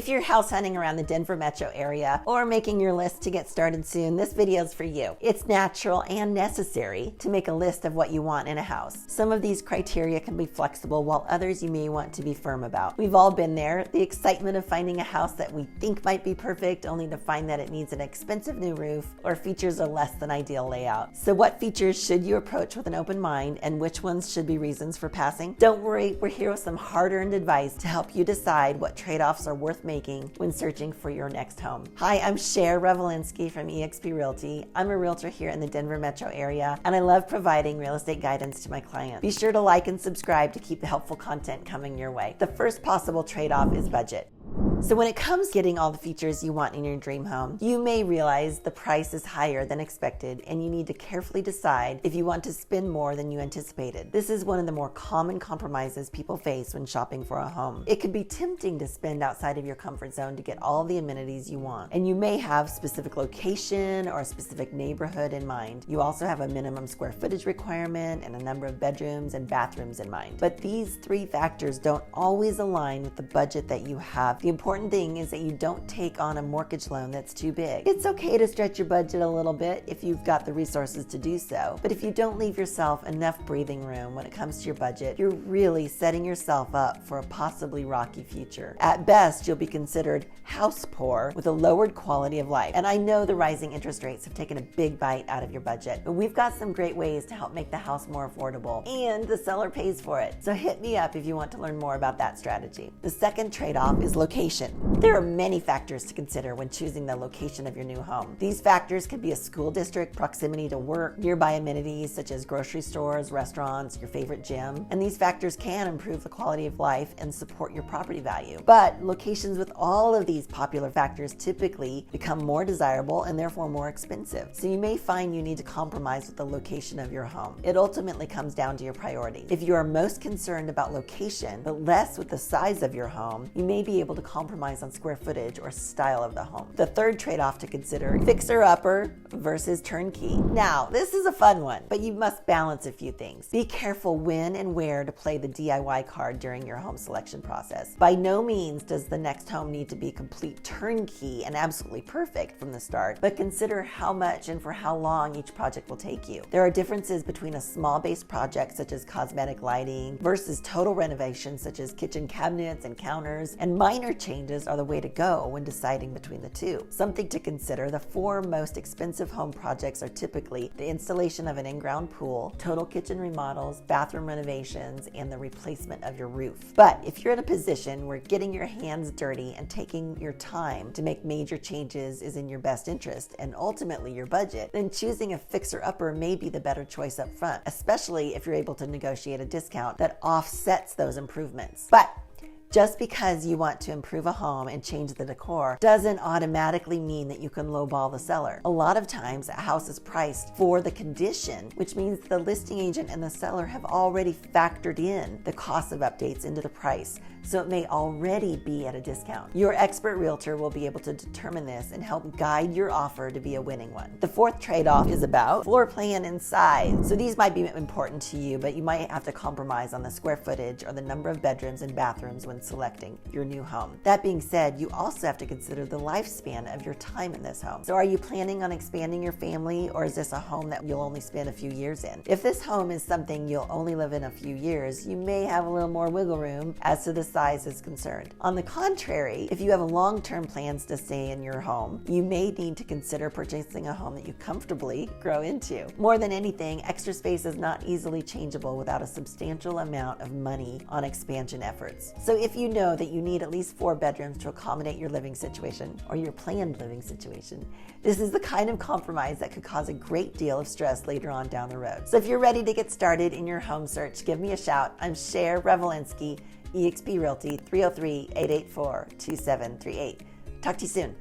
If you're house hunting around the Denver metro area or making your list to get started soon, this video is for you. It's natural and necessary to make a list of what you want in a house. Some of these criteria can be flexible, while others you may want to be firm about. We've all been there, the excitement of finding a house that we think might be perfect, only to find that it needs an expensive new roof or features a less than ideal layout. So what features should you approach with an open mind, and which ones should be reasons for passing? Don't worry, we're here with some hard-earned advice to help you decide what trade-offs are worth making when searching for your next home. Hi, I'm Cher Revolinski from eXp Realty. I'm a realtor here in the Denver metro area, and I love providing real estate guidance to my clients. Be sure to like and subscribe to keep the helpful content coming your way. The first possible trade-off is budget. So when it comes to getting all the features you want in your dream home, you may realize the price is higher than expected, and you need to carefully decide if you want to spend more than you anticipated. This is one of the more common compromises people face when shopping for a home. It can be tempting to spend outside of your comfort zone to get all the amenities you want, and you may have specific location or a specific neighborhood in mind. You also have a minimum square footage requirement and a number of bedrooms and bathrooms in mind. But these three factors don't always align with the budget that you have. The important thing is that you don't take on a mortgage loan that's too big. It's okay to stretch your budget a little bit if you've got the resources to do so, but if you don't leave yourself enough breathing room when it comes to your budget, you're really setting yourself up for a possibly rocky future. At best, you'll be considered house poor with a lowered quality of life. And I know the rising interest rates have taken a big bite out of your budget, but we've got some great ways to help make the house more affordable, and the seller pays for it. So hit me up if you want to learn more about that strategy. The second trade-off is location. There are many factors to consider when choosing the location of your new home. These factors could be a school district, proximity to work, nearby amenities such as grocery stores, restaurants, your favorite gym, and these factors can improve the quality of life and support your property value. But locations with all of these popular factors typically become more desirable and therefore more expensive. So you may find you need to compromise with the location of your home. It ultimately comes down to your priorities. If you are most concerned about location, but less with the size of your home, you may be able to compromise on square footage or style of the home. The third trade-off to consider, fixer-upper versus turnkey. Now, this is a fun one, but you must balance a few things. Be careful when and where to play the DIY card during your home selection process. By no means does the next home need to be complete turnkey and absolutely perfect from the start, but consider how much and for how long each project will take you. There are differences between a small-based project such as cosmetic lighting versus total renovations such as kitchen cabinets and counters, and minor changes are the way to go when deciding between the two. Something to consider, the four most expensive home projects are typically the installation of an in-ground pool, total kitchen remodels, bathroom renovations, and the replacement of your roof. But if you're in a position where getting your hands dirty and taking your time to make major changes is in your best interest and ultimately your budget, then choosing a fixer-upper may be the better choice up front, especially if you're able to negotiate a discount that offsets those improvements. But just because you want to improve a home and change the decor doesn't automatically mean that you can lowball the seller. A lot of times a house is priced for the condition, which means the listing agent and the seller have already factored in the cost of updates into the price, so it may already be at a discount. Your expert realtor will be able to determine this and help guide your offer to be a winning one. The fourth trade-off is about floor plan and size. So these might be important to you, but you might have to compromise on the square footage or the number of bedrooms and bathrooms when selecting your new home. That being said, you also have to consider the lifespan of your time in this home. So are you planning on expanding your family, or is this a home that you'll only spend a few years in? If this home is something you'll only live in a few years, you may have a little more wiggle room as to the size is concerned. On the contrary, if you have long-term plans to stay in your home, you may need to consider purchasing a home that you comfortably grow into. More than anything, extra space is not easily changeable without a substantial amount of money on expansion efforts. So if you know that you need at least 4 bedrooms to accommodate your living situation or your planned living situation, this is the kind of compromise that could cause a great deal of stress later on down the road. So if you're ready to get started in your home search, give me a shout. I'm Cher Revolinski, eXp Realty, 303-884-2738. Talk to you soon.